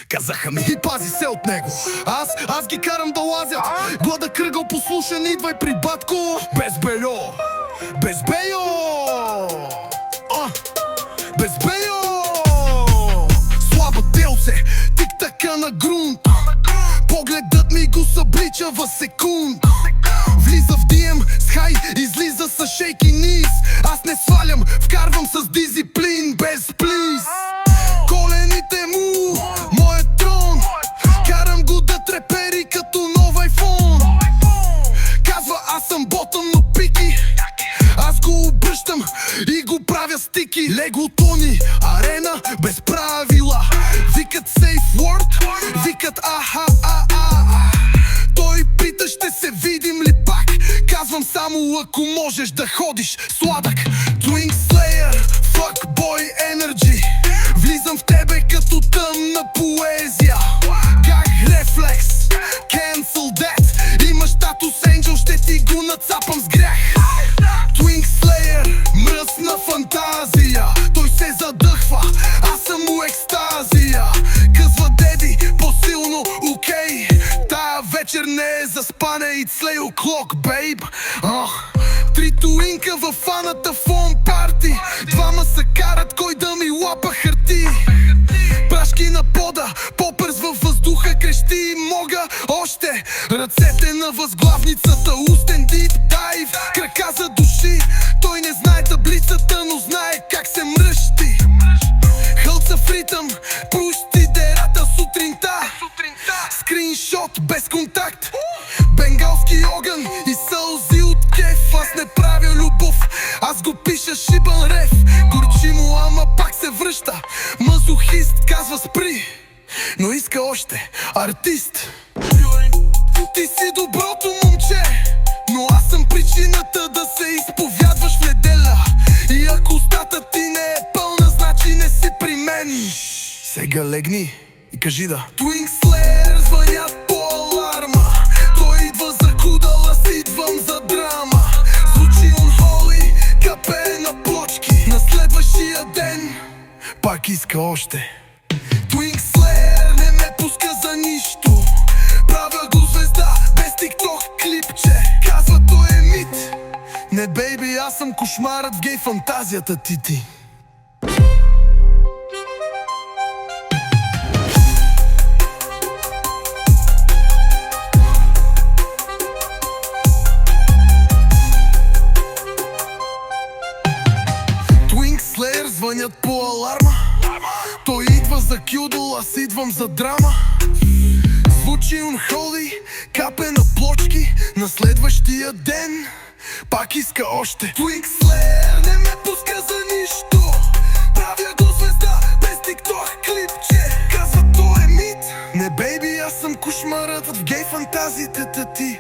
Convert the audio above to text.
Казаха ми и пази се от него. Аз ги карам да лазят. Глада кръгъл послушен, идвай при батко. Без бельо, без бейо, без бейо. Слаба телце, тик-така на грунт. Погледът ми го съблича в секунд. Влиза в дием с хай, излиза с шейки низ. Аз не свалям, вкарвам с дисциплин, без плиз. Колените му, моят трон. Карам го да трепери като нов айфон. Казва аз съм ботъм, но пики. Аз го обръщам и го правя стики. Лего Тони, арена без правила. Викат safe word, викат аха. Той пита ще се видим ли пак. Казвам само ако можеш да ходиш сладък. Twin Slayer, fuckboy energy. Влизам в тебе като тъмна поезия. Как рефлекс, cancel that. Имаш статус angel, ще ти го нацапам с грях. Twin Slayer, мръсна фантазия. Той се задъхва, аз съм му екстазия. Казва деди, по-силно, окей. Тая вечер не е за спане, it's lay o'clock, babe. Три туинка във фаната фон парти. Двама се карат, кой да ми лапа хърти. Прашки на пода, попърс във въздуха крещи. Мога още, ръцете на възглавницата. Устен дип дайв, крака за души. Той не знае таблицата, но знае как се мръщи. Хълца в ритъм, пусти дерата сутринта. Скриншот без контакт, бенгалски огън и сълзи от кеф. Аз не правя любов, аз го пиша шибан рев. Горчи му, ама пак се връща. Мазохист казва спри, но иска още артист. Ти си доброто момче, но аз съм причината да се изповядваш в неделя. И ако устата ти не е пълна, значи не си при мен. Сега легни и кажи да. Twin Slayer звънят по аларма. Той идва за кудал, аз идвам за драма. Звучи unholy, капе на плочки. На следващия ден пак иска още. Twin Slayer не ме пуска за нищо. Правя го звезда без TikTok клипче. Казва той е мит. Не бейби, аз съм кошмарът в гей фантазията ти. Звънят по аларма. Той идва за кюдол, аз идвам за драма. Звучи unholy, капе на плочки. На следващия ден пак иска още. Twin Slayer не ме пуска за нищо. Правя го звезда без TikTok клипче. Казва той е мит. Не бейби, аз съм кошмарът в гей фантазията ти.